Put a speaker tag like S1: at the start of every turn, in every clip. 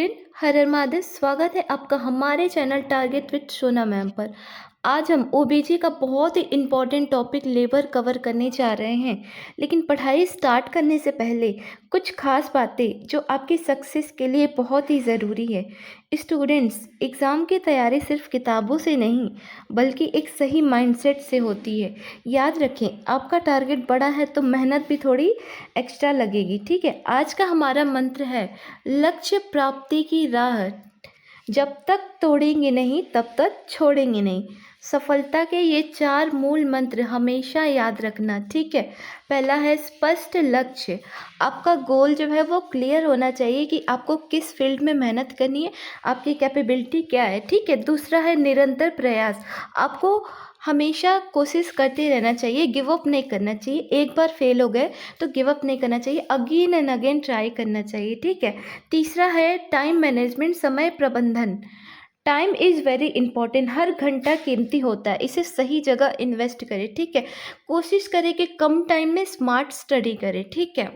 S1: Student, हर हर महादेव। स्वागत है आपका हमारे चैनल टारगेट विद सोना मैम पर। आज हम ओबीजी का बहुत ही इम्पॉर्टेंट टॉपिक लेबर कवर करने जा रहे हैं। लेकिन पढ़ाई स्टार्ट करने से पहले कुछ खास बातें जो आपकी सक्सेस के लिए बहुत ही ज़रूरी है। स्टूडेंट्स, एग्ज़ाम की तैयारी सिर्फ किताबों से नहीं बल्कि एक सही माइंडसेट से होती है। याद रखें, आपका टारगेट बड़ा है तो मेहनत भी थोड़ी एक्स्ट्रा लगेगी। ठीक है, आज का हमारा मंत्र है लक्ष्य प्राप्ति की राह जब तक तोड़ेंगे नहीं तब तक छोड़ेंगे नहीं। सफलता के ये 4 मूल मंत्र हमेशा याद रखना। ठीक है, पहला है स्पष्ट लक्ष्य। आपका गोल जो है वो क्लियर होना चाहिए कि आपको किस फील्ड में मेहनत करनी है, आपकी कैपेबिलिटी क्या है। ठीक है, दूसरा है निरंतर प्रयास। आपको हमेशा कोशिश करते रहना चाहिए, गिव अप नहीं करना चाहिए। एक बार फेल हो गए तो गिव अप नहीं करना चाहिए, अगेन एंड अगेन ट्राई करना चाहिए। ठीक है, तीसरा है टाइम मैनेजमेंट, समय प्रबंधन। टाइम इज़ वेरी इंपॉर्टेंट, हर घंटा कीमती होता है, इसे सही जगह इन्वेस्ट करें। ठीक है, कोशिश करें कि कम टाइम में स्मार्ट स्टडी करें। ठीक है,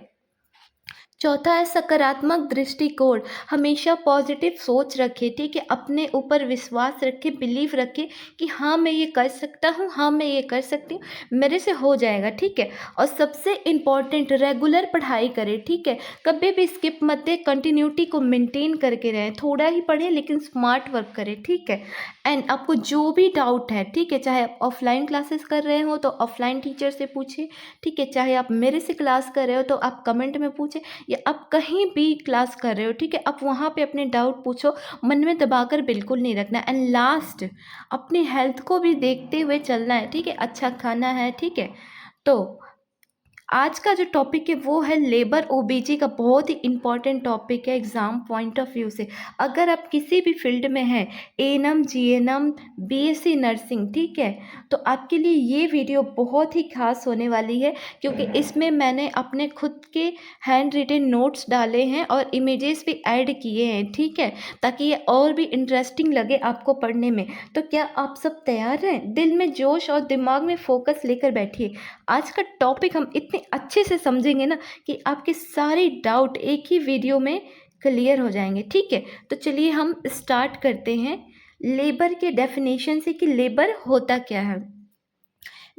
S1: चौथा है सकारात्मक दृष्टिकोण। हमेशा पॉजिटिव सोच रखें। ठीक है, अपने ऊपर विश्वास रखें, बिलीव रखें कि हाँ मैं ये कर सकता हूँ, हाँ मैं ये कर सकती हूँ, मेरे से हो जाएगा। ठीक है, और सबसे इम्पॉर्टेंट रेगुलर पढ़ाई करें। ठीक है, कभी भी स्किप मत दें, कंटिन्यूटी को मेंटेन करके रहें। थोड़ा ही पढ़ें लेकिन स्मार्ट वर्क करें। ठीक है, एंड आपको जो भी डाउट है, ठीक है, चाहे आप ऑफलाइन क्लासेस कर रहे हो तो ऑफलाइन टीचर से पूछें। ठीक है, चाहे आप मेरे से क्लास कर रहे हो तो आप कमेंट में पूछें, या आप कहीं भी क्लास कर रहे हो। ठीक है, आप वहाँ पे अपने डाउट पूछो, मन में दबाकर बिल्कुल नहीं रखना। एंड लास्ट, अपनी हेल्थ को भी देखते हुए चलना है। ठीक है, अच्छा खाना है। ठीक है, तो आज का जो टॉपिक है वो है लेबर ओबीजी का, बहुत ही इंपॉर्टेंट टॉपिक है एग्ज़ाम पॉइंट ऑफ व्यू से। अगर आप किसी भी फील्ड में हैं, एएनएम, जीएनएम, बीएससी नर्सिंग, ठीक है, तो आपके लिए ये वीडियो बहुत ही खास होने वाली है, क्योंकि इसमें मैंने अपने खुद के हैंड रिटन नोट्स डाले हैं और इमेजेस भी ऐड किए हैं। ठीक है, ताकि ये और भी इंटरेस्टिंग लगे आपको पढ़ने में। तो क्या आप सब तैयार हैं? दिल में जोश और दिमाग में फोकस लेकर बैठिए। आज का टॉपिक हम इतने अच्छे से समझेंगे ना कि आपके सारे डाउट एक ही वीडियो में क्लियर हो जाएंगे। ठीक है, तो चलिए हम स्टार्ट करते हैं लेबर के डेफिनेशन से कि लेबर होता क्या है।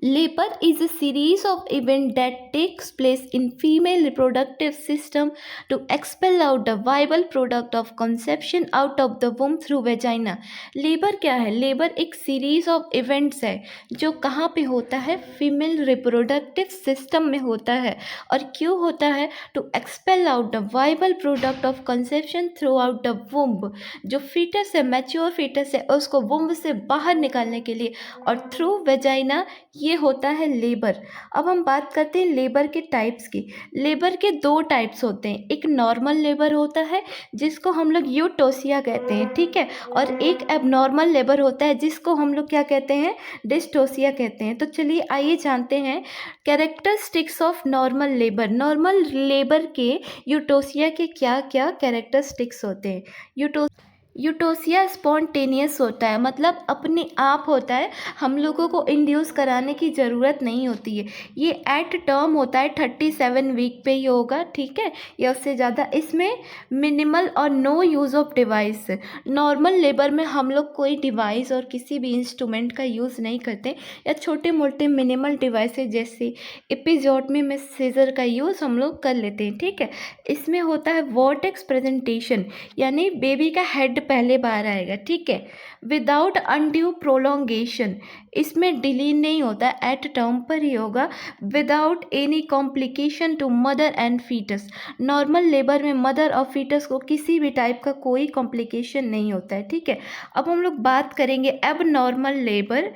S1: Labor is a series of events that takes place in female reproductive system to expel out the viable product of conception out of the womb through vagina. Labor क्या है? Labor एक series of events है जो कहाँ पे होता है? Female reproductive system में होता है। और क्यों होता है? To expel out the viable product of conception throughout the womb. जो फीटस है, मैच्योर फीटस है, उसको वुम्ब से बाहर निकालने के लिए, और थ्रू वेजाइना ये होता है लेबर। अब हम बात करते हैं लेबर के टाइप्स की। लेबर के 2 टाइप्स होते हैं, एक नॉर्मल लेबर होता है जिसको हम लोग यूटोसिया कहते हैं। ठीक है, और एक एबनॉर्मल लेबर होता है जिसको हम लोग क्या कहते हैं? डिस्टोसिया कहते हैं। तो चलिए आइए जानते हैं characteristics of normal labour. Normal labour के यूटोसिया के क्या क्या कैरेक्टरिस्टिक्स होते हैं। यूटोसिया स्पॉन्टेनियस होता है, मतलब अपने आप होता है, हम लोगों को इंड्यूस कराने की ज़रूरत नहीं होती है। ये एट टर्म होता है, 37 वीक पे ही होगा। ठीक है, या उससे ज़्यादा। इसमें मिनिमल और no use of device. Normal labour में हम लोग कोई डिवाइस और किसी भी इंस्ट्रूमेंट का यूज़ नहीं करते, या छोटे मोटे मिनिमल डिवाइसेज जैसे एपिजोटमी में सीजर का यूज़ हम लोग कर लेते हैं। ठीक है, इसमें होता है वर्टेक्स प्रेजेंटेशन, यानी बेबी का हेड पहले बाहर आएगा। ठीक है, विदाउट अनड्यू प्रोलोंगेशन, इसमें डिले नहीं होता, एट टर्म पर ही होगा। Without any complication to mother and foetus. Normal labour में मदर और फीटस को किसी भी टाइप का कोई कॉम्प्लिकेशन नहीं होता है। ठीक है, अब हम लोग बात करेंगे अब normal labour,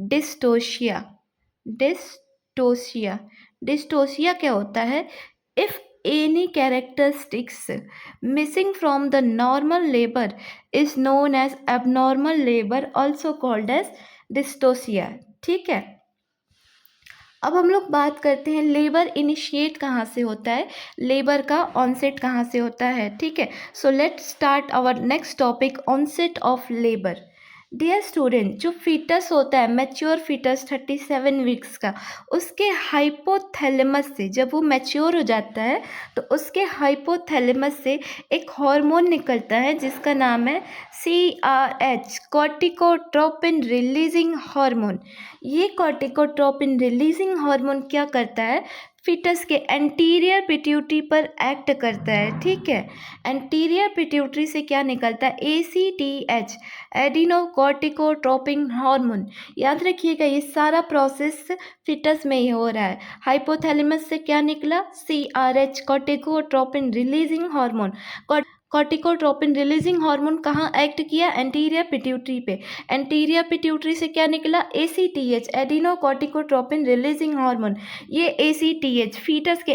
S1: dystocia. Dystocia dystocia क्या होता है? If any characteristics missing from the normal labor is known as abnormal labor, also called as dystocia. ठीक है, अब हम लोग बात करते हैं लेबर इनिशिएट कहाँ से होता है, लेबर का ऑनसेट कहाँ से होता है। ठीक है, so let's start our next topic, onset of labour. Dear student, जो फीटस होता है मैच्योर फीटस 37 वीक्स का, उसके हाइपोथैलेमस से जब वो मैच्योर हो जाता है तो उसके हाइपोथैलेमस से एक हार्मोन निकलता है जिसका नाम है CRH, कॉर्टिकोट्रोपिन रिलीजिंग हार्मोन। ये कॉर्टिकोट्रोपिन रिलीजिंग हार्मोन क्या करता है, फीटस के एंटीरियर पिट्यूटरी पर एक्ट करता है। ठीक है, एंटीरियर पिट्यूटरी से क्या निकलता है, ACTH, एडिनोकॉर्टिकोट्रोपिन हार्मोन। याद रखिएगा ये सारा प्रोसेस फिटस में ही हो रहा है। हाइपोथैलेमस से क्या निकला, CRH, corticotropin releasing hormone. Corticotropin releasing hormone कहाँ एक्ट किया, एंटीरियर पिट्यूटरी पे। एंटीरियर पिट्यूटरी से क्या निकला, ACTH, एडिनोकॉर्टिकोट्रोपिन रिलीजिंग हार्मोन। ये ACTH फीटस के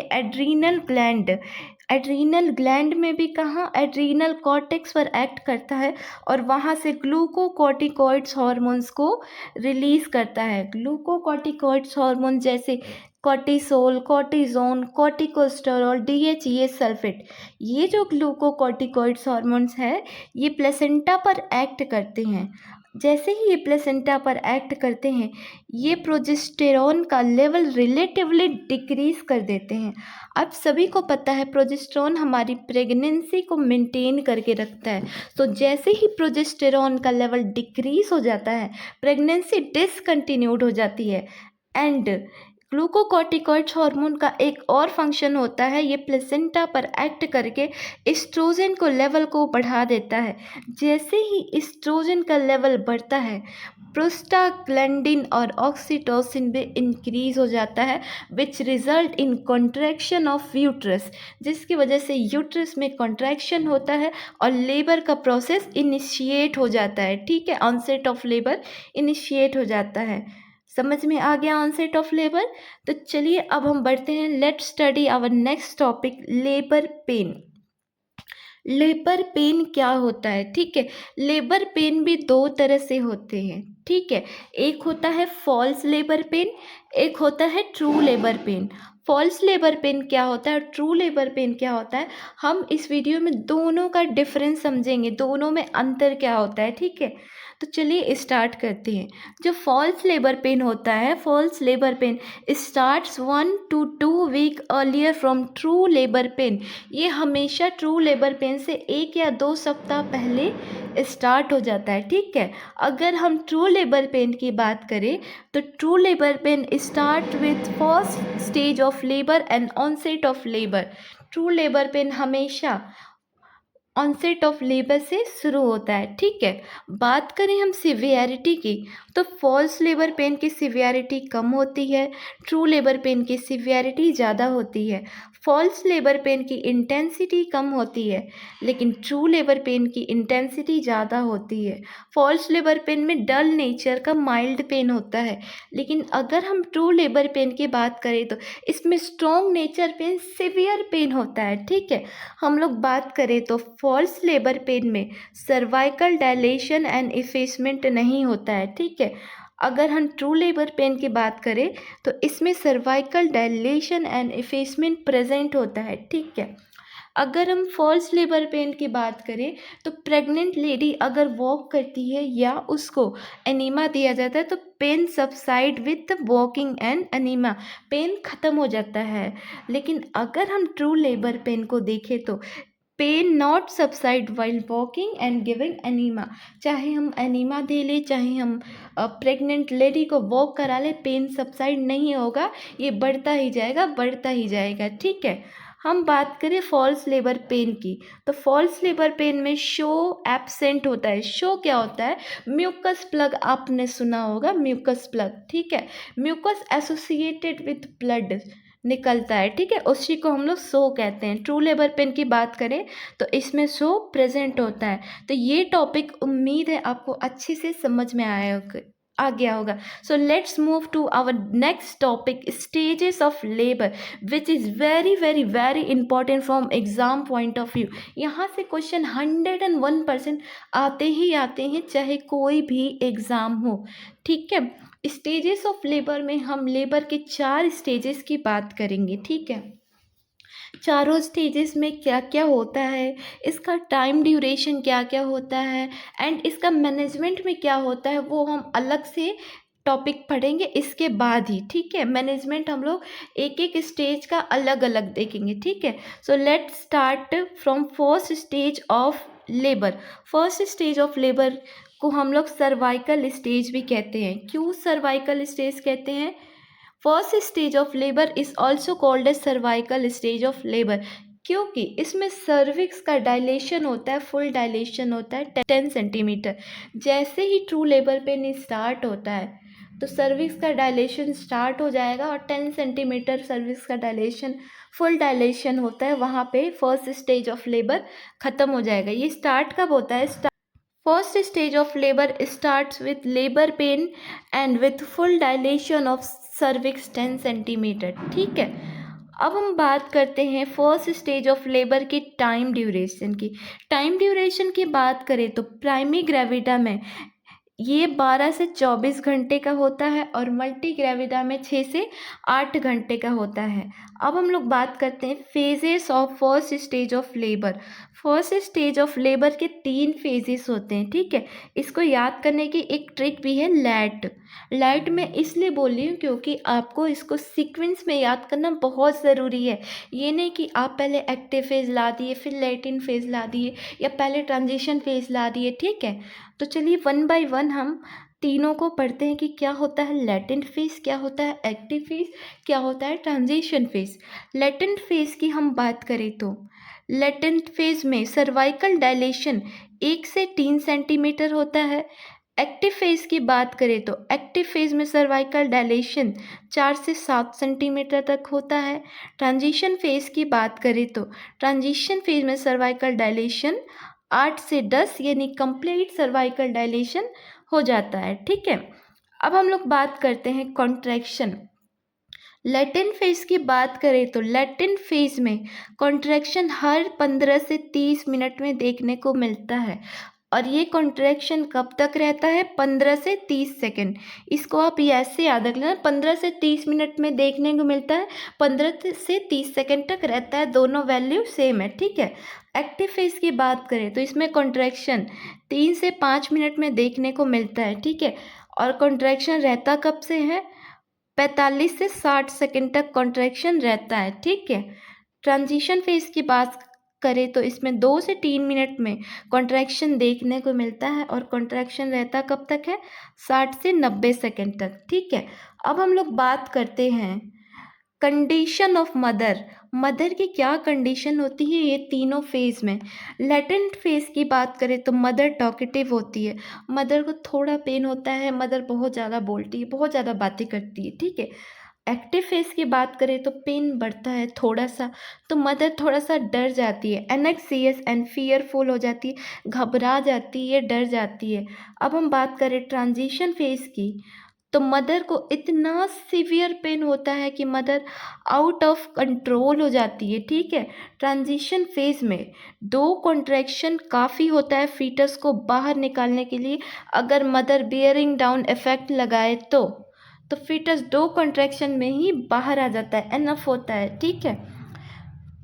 S1: एड्रीनल ग्लैंड में भी कहाँ, एड्रीनल कॉर्टेक्स पर एक्ट करता है और वहाँ से ग्लूकोकॉर्टिकॉइड्स हार्मोन्स को रिलीज़ करता है। ग्लूकोकॉर्टिकॉइड्स हार्मोन जैसे कॉर्टिसोल, कॉर्टिजोन, कॉर्टिकोस्टेरॉल, DHEA सल्फेट। ये जो ग्लूकोकॉर्टिकॉइड्स हार्मोन्स है ये प्लेसेंटा पर एक्ट करते हैं। जैसे ही ये प्लेसेंटा पर एक्ट करते हैं ये प्रोजेस्टेरॉन का लेवल रिलेटिवली डिक्रीज कर देते हैं। आप सभी को पता है प्रोजेस्टेरॉन हमारी प्रेगनेंसी को मेंटेन करके रखता है। तो जैसे ही प्रोजेस्टेरॉन का लेवल डिक्रीज हो जाता है प्रेगनेंसी डिसकंटिन्यूड हो जाती है। एंड ग्लूकोकॉर्टिकॉइड्स हार्मोन का एक और फंक्शन होता है, ये प्लेसेंटा पर एक्ट करके एस्ट्रोजन को लेवल को बढ़ा देता है। जैसे ही एस्ट्रोजन का लेवल बढ़ता है प्रोस्टाग्लैंडिन और ऑक्सीटोसिन भी इंक्रीज हो जाता है, which result in contraction of uterus, जिसकी वजह से यूट्रस में कॉन्ट्रैक्शन होता है और लेबर का प्रोसेस इनिशिएट हो जाता है। ठीक है, ऑनसेट ऑफ लेबर इनिशिएट हो जाता है। समझ में आ गया ऑनसेट ऑफ लेबर। तो चलिए अब हम बढ़ते हैं, let study our next topic, labour pain. Labour pain क्या होता है, ठीक है। लेबर पेन भी दो तरह से होते हैं, ठीक है। एक होता है फॉल्स लेबर पेन, एक होता है true labour pain. False labour pain क्या होता है, ट्रू लेबर पेन क्या होता है, हम इस वीडियो में दोनों का डिफरेंस समझेंगे, दोनों में अंतर क्या होता है, ठीक है। तो चलिए स्टार्ट करते हैं। जो फॉल्स लेबर पेन होता है, false labour pain starts 1 to 2 week earlier from true labour pain. ये हमेशा ट्रू लेबर पेन से 1 या 2 सप्ताह पहले स्टार्ट हो जाता है, ठीक है। अगर हम ट्रू लेबर पेन की बात करें तो true labour pain start with first stage of labour and onset of labour. True labour pain हमेशा ऑनसेट ऑफ लेबर से शुरू होता है, ठीक है। बात करें हम सिवियरिटी की तो फॉल्स लेबर पेन की सिवियरिटी कम होती है, ट्रू लेबर पेन की सिवियरिटी ज़्यादा होती है। फॉल्स लेबर पेन की इंटेंसिटी कम होती है लेकिन ट्रू लेबर पेन की इंटेंसिटी ज़्यादा होती है। फॉल्स लेबर पेन में डल नेचर का माइल्ड पेन होता है, लेकिन अगर हम ट्रू लेबर पेन की बात करें तो इसमें strong nature pain, severe pain होता है, ठीक है। हम लोग बात करें तो फॉल्स लेबर पेन में सर्वाइकल डायलेशन एंड इफेसमेंट नहीं होता है, ठीक है। अगर हम ट्रू लेबर पेन की बात करें तो इसमें cervical dilation and effacement present होता है, ठीक है। अगर हम फॉल्स लेबर पेन की बात करें तो प्रेग्नेंट लेडी अगर वॉक करती है या उसको एनीमा दिया जाता है तो pain subside with walking and enema, pain ख़त्म हो जाता है। लेकिन अगर हम ट्रू लेबर पेन को देखें तो pain not subside while walking and giving enema. चाहे हम एनीमा दे लें, चाहे हम प्रेग्नेंट लेडी को वॉक करा लें, पेन सबसाइड नहीं होगा, ये बढ़ता ही जाएगा, बढ़ता ही जाएगा, ठीक है। हम बात करें फॉल्स लेबर पेन की तो फॉल्स लेबर पेन में शो एब्सेंट होता है। शो क्या होता है, म्यूकस प्लग, आपने सुना होगा म्यूकस प्लग, ठीक है। म्यूकस एसोसिएटेड विथ ब्लड निकलता है, ठीक है, उसी को हम लोग शो कहते हैं। ट्रू लेबर पेन की बात करें तो इसमें शो प्रेजेंट होता है। तो ये टॉपिक उम्मीद है आपको अच्छे से समझ में आ गया होगा। So let's move to our next topic, stages of labour, which is very very very important from exam point of view. यहाँ से क्वेश्चन 101% आते ही आते हैं, चाहे कोई भी एग्ज़ाम हो, ठीक है। स्टेजेस ऑफ लेबर में हम लेबर के 4 स्टेजेस की बात करेंगे, ठीक है। चारों स्टेजेस में क्या क्या होता है, इसका टाइम ड्यूरेशन क्या क्या होता है एंड इसका मैनेजमेंट में क्या होता है, वो हम अलग से टॉपिक पढ़ेंगे इसके बाद ही। ठीक है, मैनेजमेंट हम लोग एक एक स्टेज का अलग अलग देखेंगे। ठीक है, so let's start from first stage of labour. First stage of labour को हम लोग सर्वाइकल स्टेज भी कहते हैं। क्यों सर्वाइकल स्टेज कहते हैं? First stage of labour is also called as cervical stage of labour, क्योंकि इसमें सर्विक्स का डायलेशन होता है, फुल डायलेशन होता है 10 सेंटीमीटर। जैसे ही ट्रू लेबर पेन स्टार्ट होता है तो सर्विक्स का डायलेशन स्टार्ट हो जाएगा और 10 सेंटीमीटर सर्विक्स का डायलेशन, फुल डायलेशन होता है, वहाँ पे फर्स्ट स्टेज ऑफ लेबर ख़त्म हो जाएगा। ये स्टार्ट कब होता है? First stage of labour starts with labour pain and with full dilation of cervix 10 centimetre. ठीक है, अब हम बात करते हैं फर्स्ट स्टेज ऑफ लेबर की टाइम ड्यूरेशन की। टाइम ड्यूरेशन की बात करें तो प्राइमरी ग्रेविटा में ये 12 से 24 घंटे का होता है और मल्टी ग्रेविटा में 6 से 8 घंटे का होता है। अब हम लोग बात करते हैं phases of first stage of labour. First stage of labour के 3 फेजेस होते हैं। ठीक है, इसको याद करने की एक ट्रिक भी है, लैट। लैट मैं इसलिए बोल रही हूँ क्योंकि आपको इसको सीक्वेंस में याद करना बहुत ज़रूरी है। ये नहीं कि आप पहले एक्टिव फेज ला दिए फिर लैटिन फेज ला दिए या पहले ट्रांजिशन फेज ला दिए। ठीक है, तो चलिए वन बाय वन हम तीनों को पढ़ते हैं कि क्या होता है लेटेंट फेज, क्या होता है एक्टिव फेज, क्या होता है ट्रांजिशन फेज। लेटेंट फेज की हम बात करें तो लेटेंट फेज में सर्वाइकल डायलेशन 1 से 3 सेंटीमीटर होता है। एक्टिव फेज की बात करें तो एक्टिव फेज में सर्वाइकल डायलेशन 4 से 7 सेंटीमीटर तक होता है। ट्रांजिशन फेज की बात करें तो ट्रांजिशन फेज में सर्वाइकल डायलेशन 8 से 10 यानी कंप्लीट सर्वाइकल डायलेशन हो जाता है। ठीक है, अब हम लोग बात करते हैं कॉन्ट्रैक्शन। लैटिन फेज की बात करें तो लैटिन फेज में कॉन्ट्रैक्शन हर 15 से 30 मिनट में देखने को मिलता है और ये कॉन्ट्रैक्शन कब तक रहता है? 15 से 30 सेकंड। इसको आप ऐसे याद रख लेना, 15 से 30 मिनट में देखने को मिलता है, 15 से 30 सेकंड तक रहता है, दोनों वैल्यू सेम है। ठीक है, एक्टिव फेज की बात करें तो इसमें कॉन्ट्रैक्शन 3 से 5 मिनट में देखने को मिलता है। ठीक है, और कॉन्ट्रैक्शन रहता कब से है? 45 से 60 सेकंड तक कॉन्ट्रैक्शन रहता है। ठीक है, ट्रांजिशन फेज की बात करें तो इसमें 2 से 3 मिनट में कॉन्ट्रैक्शन देखने को मिलता है और कॉन्ट्रैक्शन रहता कब तक है? 60 से 90 सेकंड तक। ठीक है, अब हम लोग बात करते हैं कंडीशन ऑफ मदर। मदर की क्या कंडीशन होती है ये तीनों फेज में? लेटेंट फेज की बात करें तो मदर टॉकेटिव होती है, मदर को थोड़ा पेन होता है, मदर बहुत ज़्यादा बोलती है, बहुत ज़्यादा बातें करती है। ठीक है, एक्टिव फेज की बात करें तो पेन बढ़ता है थोड़ा सा, तो मदर थोड़ा सा डर जाती है, एनेक्सियस एंड फियरफुल हो जाती है, घबरा जाती है, डर जाती है। अब हम बात करें ट्रांजिशन फेज की तो मदर को इतना सीवियर पेन होता है कि मदर आउट ऑफ कंट्रोल हो जाती है। ठीक है, ट्रांजिशन फेज में 2 कॉन्ट्रैक्शन काफ़ी होता है फीटस को बाहर निकालने के लिए। अगर मदर बियरिंग डाउन इफेक्ट लगाए तो फीटस 2 कॉन्ट्रैक्शन में ही बाहर आ जाता है, एनफ होता है। ठीक है,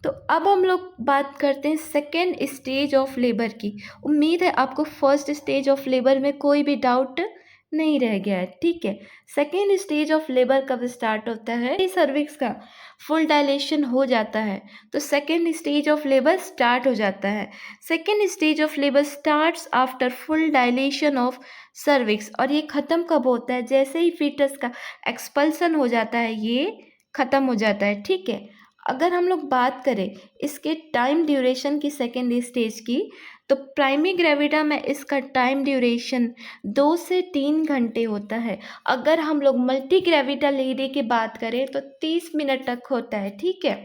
S1: तो अब हम लोग बात करते हैं सेकेंड स्टेज ऑफ लेबर की। उम्मीद है आपको फर्स्ट स्टेज ऑफ लेबर में कोई भी डाउट नहीं रह गया है। ठीक है, सेकेंड स्टेज ऑफ लेबर कब स्टार्ट होता है? सर्विक्स का फुल डायलेशन हो जाता है तो second stage of labour start हो जाता है। Second stage of labour starts after full dilation of cervix और ये ख़त्म कब होता है? जैसे ही फीटस का एक्सपल्सन हो जाता है ये ख़त्म हो जाता है। ठीक है, अगर हम लोग बात करें इसके टाइम ड्यूरेशन की सेकेंड स्टेज की तो प्राइमरी ग्रेविटा में इसका टाइम ड्यूरेशन 2 से 3 घंटे होता है। अगर हम लोग मल्टी ग्रेविटा लेने की बात करें तो 30 मिनट तक होता है। ठीक है,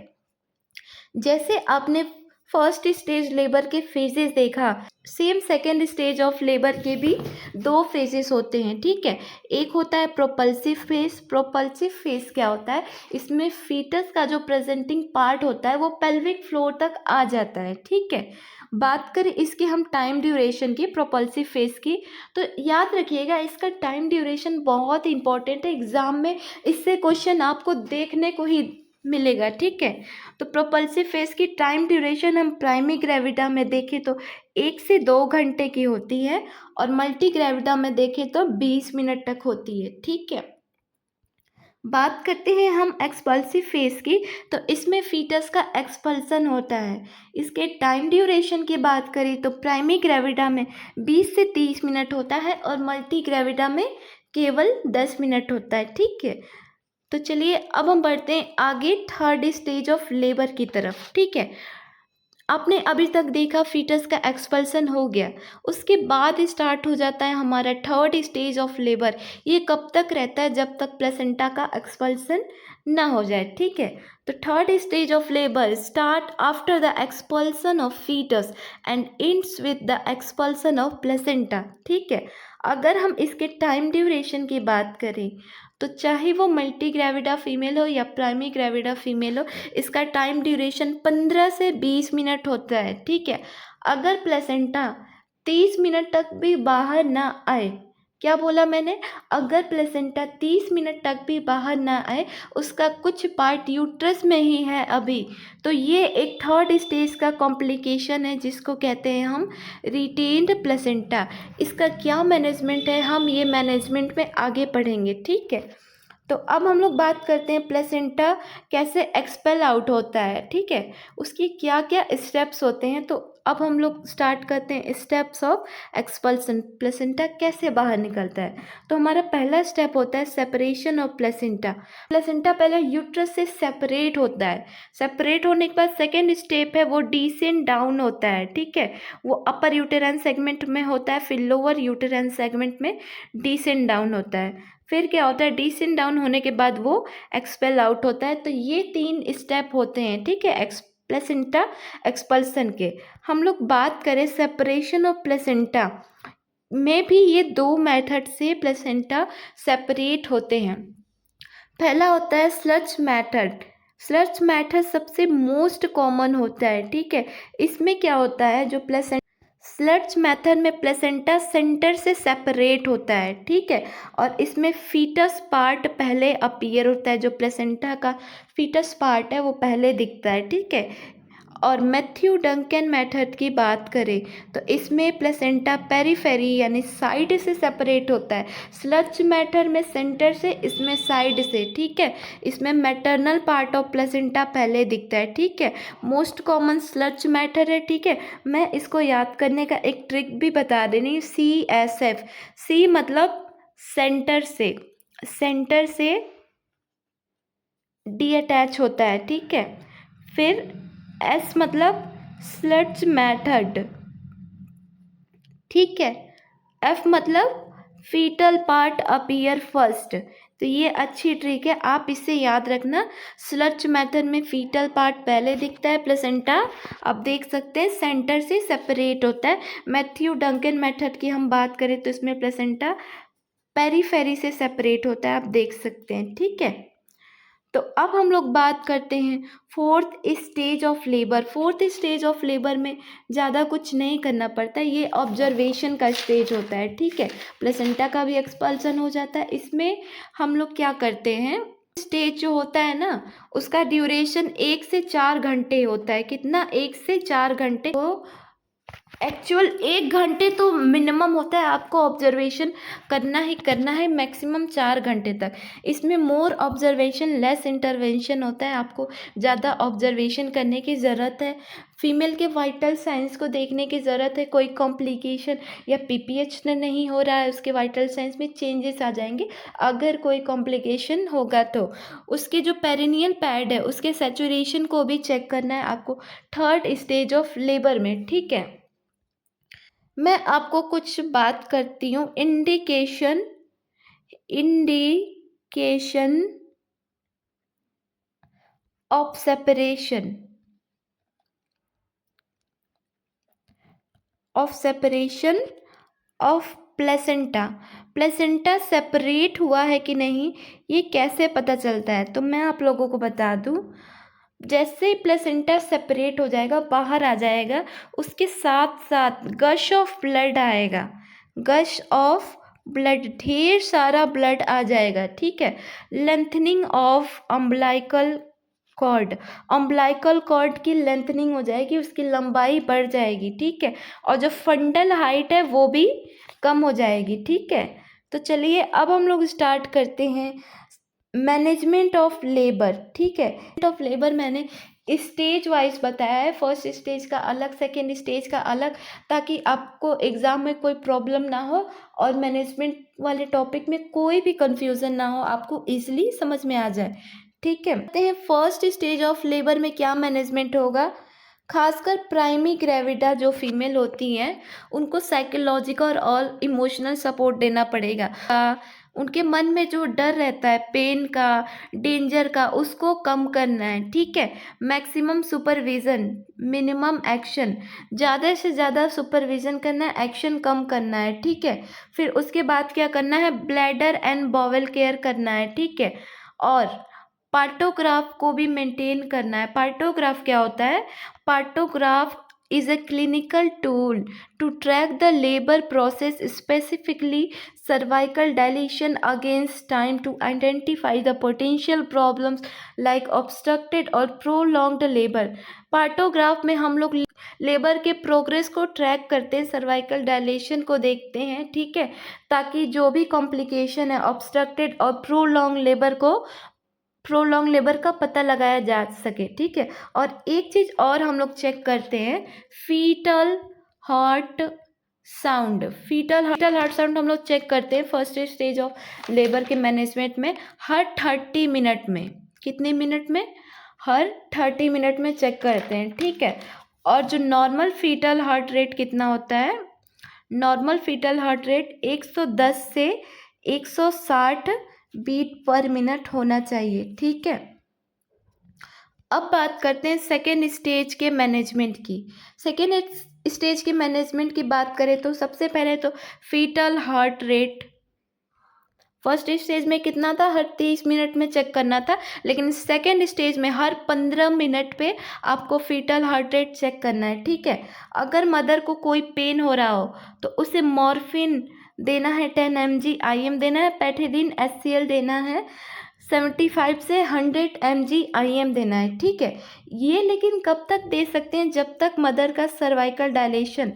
S1: जैसे आपने फर्स्ट स्टेज लेबर के फेजेस देखा, same second stage of labour के भी 2 फेजेस होते हैं। ठीक है, एक होता है प्रोपल्सिव फेज। प्रोपल्सिव फेज क्या होता है? इसमें फीटस का जो प्रेजेंटिंग पार्ट होता है वो पेल्विक फ्लोर तक आ जाता है। ठीक है, बात करें इसकी हम टाइम ड्यूरेशन की, प्रोपल्सिव फेज की, तो याद रखिएगा इसका टाइम ड्यूरेशन बहुत इंपॉर्टेंट है। एग्जाम में इससे क्वेश्चन आपको देखने को ही मिलेगा। ठीक है, तो प्रोपल्सिव फेज की टाइम ड्यूरेशन हम प्राइमरी ग्रेविटा में देखें तो 1 से 2 घंटे की होती है और मल्टी ग्रेविटा में देखें तो 20 मिनट तक होती है। ठीक है, बात करते हैं हम एक्सपल्सिव फेज की, तो इसमें फीटस का एक्सपल्सन होता है। इसके टाइम ड्यूरेशन की बात करें तो प्राइमरी ग्रेविटा में 20 से 30 मिनट होता है और मल्टी ग्रेविटा में केवल 10 मिनट होता है। ठीक है, तो चलिए अब हम बढ़ते हैं आगे थर्ड स्टेज ऑफ लेबर की तरफ। ठीक है, आपने अभी तक देखा फीटस का एक्सपल्सन हो गया, उसके बाद स्टार्ट हो जाता है हमारा थर्ड स्टेज ऑफ लेबर। ये कब तक रहता है? जब तक प्लेसेंटा का एक्सपल्सन ना हो जाए। ठीक है, तो third stage of labour start after the expulsion of foetus and ends with the expulsion of placenta. ठीक है, अगर हम इसके टाइम ड्यूरेशन की बात करें तो चाहे वो मल्टी ग्रेविडा फीमेल हो या प्राइमरी ग्रेविडा फीमेल हो, इसका टाइम ड्यूरेशन 15 से 20 मिनट होता है। ठीक है, अगर प्लेसेंटा 30 मिनट तक भी बाहर ना आए, क्या बोला मैंने? अगर प्लेसेंटा 30 मिनट तक भी बाहर ना आए, उसका कुछ पार्ट यूट्रस में ही है अभी, तो ये एक थर्ड स्टेज का कॉम्प्लिकेशन है जिसको कहते हैं हम रिटेन्ड प्लेसेंटा। इसका क्या मैनेजमेंट है, हम ये मैनेजमेंट में आगे पढ़ेंगे। ठीक है, तो अब हम लोग बात करते हैं प्लेसेंटा कैसे एक्सपेल आउट होता है। ठीक है, उसकी क्या क्या स्टेप्स होते हैं, तो अब हम लोग स्टार्ट करते हैं स्टेप्स ऑफ एक्सपल्सन। प्लेसेंटा कैसे बाहर निकलता है, तो हमारा पहला स्टेप होता है सेपरेशन ऑफ प्लेसेंटा। प्लेसेंटा पहले यूट्रस से सेपरेट होता है, सेपरेट होने के बाद सेकेंड स्टेप है वो डिसेंड डाउन होता है। ठीक है, वो अपर यूटेराइन सेगमेंट में होता है, फिर लोअर यूटेराइन सेगमेंट में डिसेंड डाउन होता है। फिर क्या होता है? डिसेंड डाउन होने के बाद वो एक्सपेल आउट होता है। तो ये 3 स्टेप होते हैं। ठीक है, प्लेसेंटा एक्सपल्सन के। हम लोग बात करें सेपरेशन ऑफ प्लेसेंटा में भी ये 2 मेथड से प्लेसेंटा सेपरेट होते हैं। पहला होता है स्लच मेथड। स्लच मेथड सबसे मोस्ट कॉमन होता है। ठीक है, इसमें क्या होता है, जो प्लेसेंटा स्लच मेथड में प्लेसेंटा सेंटर से सेपरेट होता है। ठीक है, और इसमें फीटस पार्ट पहले अपीयर होता है, जो प्लेसेंटा का फीटस पार्ट है वो पहले दिखता है। ठीक है, और मैथ्यू डंकन मेथड की बात करें तो इसमें प्लेसेंटा पेरीफेरी यानी साइड से सेपरेट होता है। स्लच मेथड में सेंटर से, इसमें साइड से। ठीक है, इसमें मैटरनल पार्ट ऑफ प्लेसेंटा पहले दिखता है। ठीक है, मोस्ट कॉमन स्लच मेथड है। ठीक है, मैं इसको याद करने का एक ट्रिक भी बता दे रही हूँ, CSF। सी मतलब सेंटर से, सेंटर से डी अटैच होता है। ठीक है, फिर एस मतलब स्लट्स मेथड। ठीक है, एफ मतलब फीटल पार्ट अपीयर फर्स्ट। तो ये अच्छी ट्रिक है, आप इसे याद रखना। स्लच मेथड में फीटल पार्ट पहले दिखता है, प्लेसेंटा आप देख सकते हैं सेंटर से सेपरेट होता है। मैथ्यू डंकन मेथड की हम बात करें तो इसमें प्लेसेंटा पेरीफेरी से सेपरेट होता है, आप देख सकते हैं। ठीक है, तो अब हम लोग बात करते हैं fourth stage of labour. Fourth stage of labour में ज़्यादा कुछ नहीं करना पड़ता है, ये ऑब्जर्वेशन का स्टेज होता है। ठीक है, प्लेसेंटा का भी एक्सपल्सन हो जाता है। इसमें हम लोग क्या करते हैं, स्टेज जो होता है ना, उसका ड्यूरेशन 1 से 4 घंटे होता है। कितना? 1 से 4 घंटे। तो एक्चुअल 1 घंटे तो मिनिमम होता है, आपको ऑब्जर्वेशन करना ही करना है, मैक्सिमम 4 घंटे तक। इसमें मोर ऑब्जर्वेशन लेस इंटरवेंशन होता है, आपको ज़्यादा ऑब्जर्वेशन करने की ज़रूरत है। फीमेल के वाइटल साइंस को देखने की ज़रूरत है, कोई कॉम्प्लिकेशन या PPH नहीं हो रहा है, उसके वाइटल साइंस में चेंजेस आ जाएंगे। अगर कोई कॉम्प्लिकेशन होगा तो उसके जो पेरिनियल पैड है उसके सैचुरेशन को भी चेक करना है आपको थर्ड स्टेज ऑफ लेबर में। ठीक है, मैं आपको कुछ बात करती हूँ indication indication of separation of placenta. Placenta separate हुआ है कि नहीं, ये कैसे पता चलता है? तो मैं आप लोगों को बता दूं, जैसे ही प्लेसेंटा सेपरेट हो जाएगा, बाहर आ जाएगा, उसके साथ साथ गश ऑफ ब्लड आएगा। गश ऑफ ब्लड, ढेर सारा ब्लड आ जाएगा। ठीक है, lengthening of umbilical cord, umbilical cord की लेंथनिंग हो जाएगी, उसकी लंबाई बढ़ जाएगी, ठीक है। और जो फंडल हाइट है वो भी कम हो जाएगी, ठीक है। तो चलिए अब हम लोग स्टार्ट करते हैं मैनेजमेंट ऑफ लेबर, ठीक है। ऑफ लेबर मैंने स्टेज वाइज बताया है, फर्स्ट स्टेज का अलग, सेकेंड स्टेज का अलग, ताकि आपको एग्ज़ाम में कोई प्रॉब्लम ना हो और मैनेजमेंट वाले टॉपिक में कोई भी कंफ्यूजन ना हो, आपको इजीली समझ में आ जाए, ठीक है। कहते हैं फर्स्ट स्टेज ऑफ लेबर में क्या मैनेजमेंट होगा। खासकर प्राइमरी ग्रेविडा जो फीमेल होती हैं उनको साइकोलॉजिकल और इमोशनल सपोर्ट देना पड़ेगा। उनके मन में जो डर रहता है पेन का, डेंजर का, उसको कम करना है, ठीक है। मैक्सिमम सुपरविज़न, मिनिमम एक्शन, ज़्यादा से ज़्यादा सुपरविज़न करना है, एक्शन कम करना है, ठीक है। फिर उसके बाद क्या करना है, ब्लैडर एंड बॉवेल केयर करना है, ठीक है। और पार्टोग्राफ को भी मेंटेन करना है। पार्टोग्राफ क्या होता है, partograph is a clinical tool to track the labor process, specifically cervical dilation against time, to identify the potential problems like obstructed or prolonged labor. Partograph में हम लोग लेबर के प्रोग्रेस को ट्रैक करते हैं, सर्वाइकल डायलेशन को देखते हैं, ठीक है, ताकि जो भी कॉम्प्लिकेशन है ऑब्स्ट्रक्टेड और प्रोलॉन्ग लेबर का पता लगाया जा सके, ठीक है। और एक चीज़ और हम लोग चेक करते हैं, foetal heart sound. Foetal heart sound हम लोग चेक करते हैं फर्स्ट स्टेज ऑफ लेबर के मैनेजमेंट में, हर 30 मिनट में। कितने मिनट में, हर 30 मिनट में चेक करते हैं, ठीक है। और जो नॉर्मल फीटल हार्ट रेट कितना होता है, नॉर्मल फीटल हार्ट रेट 110 से 160 बीट पर मिनट होना चाहिए, ठीक है। अब बात करते हैं सेकेंड स्टेज के मैनेजमेंट की। सेकेंड स्टेज के मैनेजमेंट की बात करें तो सबसे पहले तो foetal heart rate first stage में कितना था, हर 30 मिनट में चेक करना था, लेकिन सेकेंड स्टेज में हर 15 मिनट पे आपको फीटल हार्ट रेट चेक करना है, ठीक है। अगर मदर को कोई पेन हो रहा हो तो उसे मॉर्फिन देना है, 10 mg IM देना है, पैथिडीन HCl देना है, 75 से 100 mg IM देना है, ठीक है। ये लेकिन कब तक दे सकते हैं, जब तक मदर का सर्वाइकल डायलेशन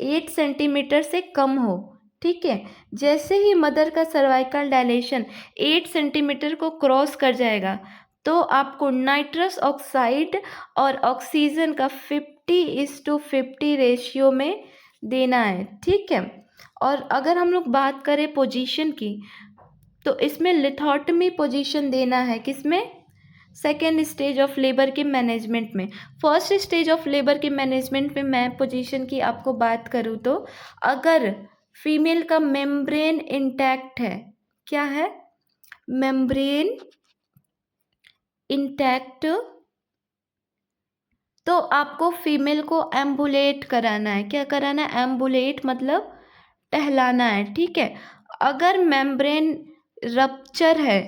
S1: 8 सेंटीमीटर से कम हो, ठीक है। जैसे ही मदर का सर्वाइकल डायलेशन 8 सेंटीमीटर को क्रॉस कर जाएगा तो आपको नाइट्रस ऑक्साइड और ऑक्सीजन का 50:50 रेशियो में देना है, ठीक है। और अगर हम लोग बात करें पोजीशन की तो इसमें लिथोटमी पोजीशन देना है, किसमें, सेकेंड स्टेज ऑफ लेबर के मैनेजमेंट में। फर्स्ट स्टेज ऑफ लेबर के मैनेजमेंट में मैं पोजीशन की आपको बात करूँ तो अगर फीमेल का मेम्ब्रेन इंटैक्ट है, क्या है, मेम्ब्रेन इंटैक्ट, तो आपको फीमेल को एम्बुलेट कराना है। क्या कराना है, एम्बुलेट मतलब टहलाना है, ठीक है। अगर मेम्ब्रेन रप्चर है,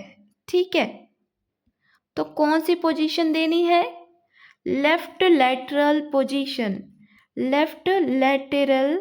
S1: ठीक है, तो कौन सी पोजीशन देनी है, left lateral position, left lateral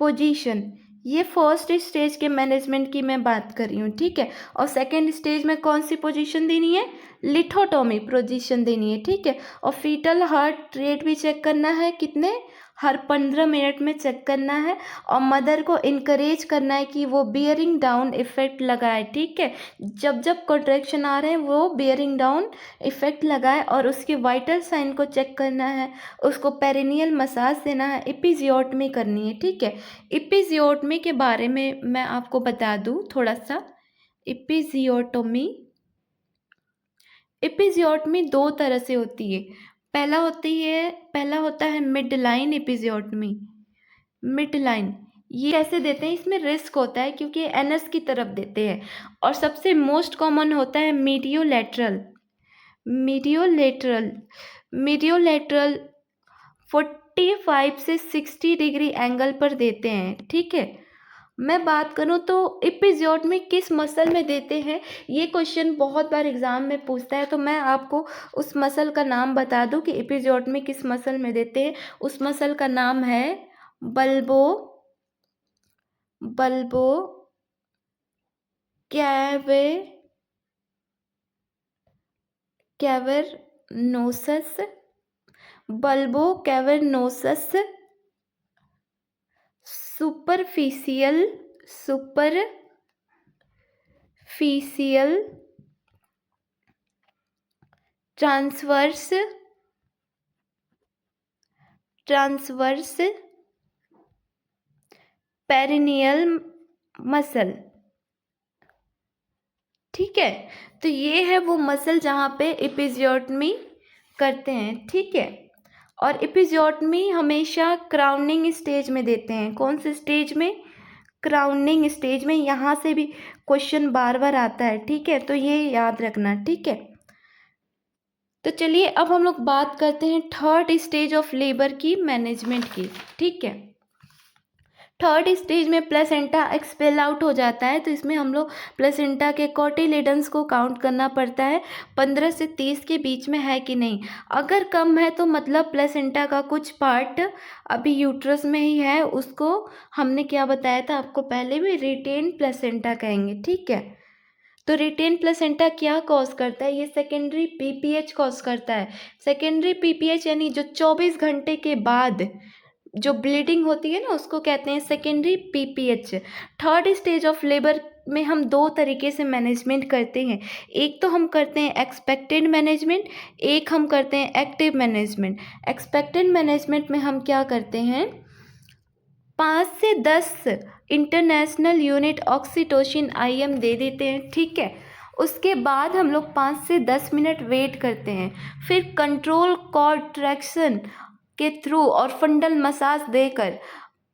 S1: position. ये फर्स्ट स्टेज के मैनेजमेंट की मैं बात कर रही हूँ, ठीक है। और सेकेंड स्टेज में कौन सी पोजीशन देनी है, लिथोटोमी पोजीशन देनी है, ठीक है। और फीटल हार्ट रेट भी चेक करना है, कितने, हर 15 मिनट में चेक करना है। और मदर को इनकरेज करना है कि वो बियरिंग डाउन इफेक्ट लगाए, ठीक है। जब जब कॉन्ट्रैक्शन आ रहे हैं वो बियरिंग डाउन इफेक्ट लगाए। और उसके वाइटल साइन को चेक करना है, उसको पेरिनियल मसाज देना है, एपिजियोटमी करनी है, ठीक है। एपिजियोटमी के बारे में मैं आपको बता दूं थोड़ा सा। एपिजियोटमी, एपिजियोटमी दो तरह से होती है। पहला होता है mid line episiotomy. Mid line ये कैसे देते हैं, इसमें रिस्क होता है क्योंकि एनएस की तरफ देते हैं। और सबसे मोस्ट कॉमन होता है मीडियोलैटरल। मीडियोलैटरल मीडियोलैटरल 45 से 60 डिग्री एंगल पर देते हैं, ठीक है। मैं बात करूं तो एपिजियोटमी किस मसल में देते हैं, ये क्वेश्चन बहुत बार एग्जाम में पूछता है, तो मैं आपको उस मसल का नाम बता दूं कि एपिजियोटमी किस मसल में देते हैं। उस मसल का नाम है बल्बो बल्बो कैवे cavernosus, bulbo cavernosus, superficial transverse perineal muscle. ठीक है, तो ये है वो मसल जहाँ पे एपिजियोटमी करते हैं। ठीक है, और एपिजियोटमी हमेशा क्राउनिंग स्टेज में देते हैं। कौन से स्टेज में? क्राउनिंग स्टेज में। यहाँ से भी क्वेश्चन बार बार आता है। ठीक है, तो ये याद रखना। ठीक है, तो चलिए अब हम लोग बात करते हैं थर्ड स्टेज ऑफ लेबर की, मैनेजमेंट की। ठीक है, थर्ड स्टेज में प्लेसेंटा एक्सपेल आउट हो जाता है, तो इसमें हम लोग प्लेसेंटा के कोटिलेडन्स को काउंट करना पड़ता है 15 से 30 के बीच में है कि नहीं। अगर कम है तो मतलब प्लेसेंटा का कुछ पार्ट अभी यूट्रस में ही है, उसको हमने क्या बताया था आपको पहले भी, रिटेन प्लेसेंटा कहेंगे। ठीक है, तो रिटेन प्लेसेंटा क्या कॉज करता है? ये सेकेंडरी पीपीएच कॉज करता है। सेकेंडरी पीपीएच यानी जो 24 घंटे के बाद जो ब्लीडिंग होती है ना, उसको कहते हैं secondary PPH. Third stage of labour में हम दो तरीके से मैनेजमेंट करते हैं। एक तो हम करते हैं एक्सपेक्टेड मैनेजमेंट, एक हम करते हैं एक्टिव मैनेजमेंट। एक्सपेक्टेड मैनेजमेंट में हम क्या करते हैं, 5 से 10 इंटरनेशनल यूनिट ऑक्सीटोसिन आईएम दे देते हैं। ठीक है, उसके बाद हम लोग 5 से 10 मिनट वेट करते हैं, फिर कंट्रोल कॉन्ट्रैक्शन के थ्रू और फंडल मसाज देकर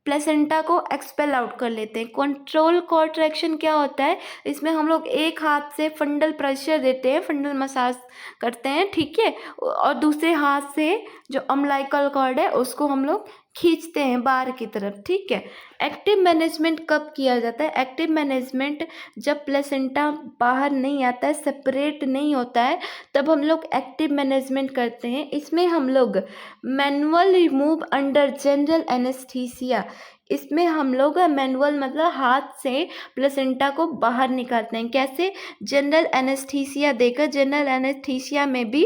S1: प्लेसेंटा को एक्सपेल आउट कर लेते हैं। कंट्रोल कॉन्ट्रैक्शन क्या होता है? इसमें हम लोग एक हाथ से फंडल प्रेशर देते हैं, फंडल मसाज करते हैं। ठीक है, और दूसरे हाथ से जो अम्बिलिकल कॉर्ड है उसको हम लोग खींचते हैं बाहर की तरफ। ठीक है, एक्टिव मैनेजमेंट कब किया जाता है? एक्टिव मैनेजमेंट जब प्लेसेंटा बाहर नहीं आता है, सेपरेट नहीं होता है, तब हम लोग एक्टिव मैनेजमेंट करते हैं। इसमें हम लोग manual remove under general anaesthesia, इसमें हम लोग मैनुअल मतलब हाथ से प्लेसेंटा को बाहर निकालते हैं। कैसे? जनरल एनेस्थीसिया देकर। जनरल एनेस्थीसिया में भी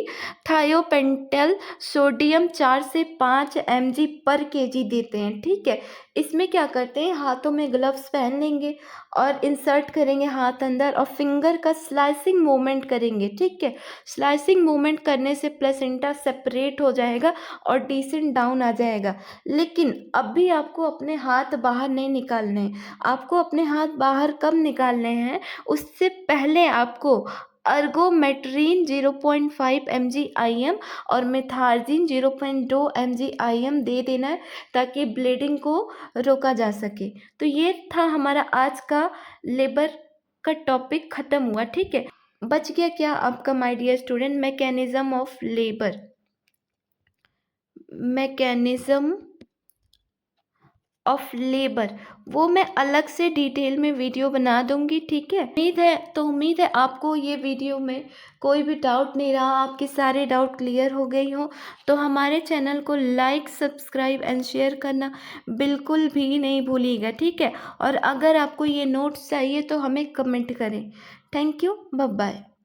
S1: थायोपेंटल सोडियम 4 से 5 mg पर केजी देते हैं। ठीक है, इसमें क्या करते हैं, हाथों में ग्लव्स पहन लेंगे और इंसर्ट करेंगे हाथ अंदर और फिंगर का स्लाइसिंग मूवमेंट करेंगे। ठीक है, स्लाइसिंग मूवमेंट करने से प्लेसेंटा सेपरेट हो जाएगा और डिसेंट डाउन आ जाएगा। लेकिन अभी आपको अपने हाथ बाहर नहीं निकालने हैं। आपको अपने हाथ बाहर कब निकालने हैं? उससे पहले आपको अर्गोमेट्रीन 0.5 mg IM और मेथार्जिन 0.2 mg IM दे देना है, ताकि ब्लीडिंग को रोका जा सके। तो ये था हमारा आज का लेबर का टॉपिक, ख़त्म हुआ। ठीक है, बच गया क्या आपका my dear student? Mechanism of labour. Mechanism of labour वो मैं अलग से डिटेल में वीडियो बना दूंगी। ठीक है, उम्मीद है आपको ये वीडियो में कोई भी डाउट नहीं रहा, आपके सारे डाउट क्लियर हो गई हो। तो हमारे चैनल को लाइक, सब्सक्राइब एंड शेयर करना बिल्कुल भी नहीं भूलिएगा। ठीक है, और अगर आपको ये नोट्स चाहिए तो हमें कमेंट करें। Thank you, bye bye.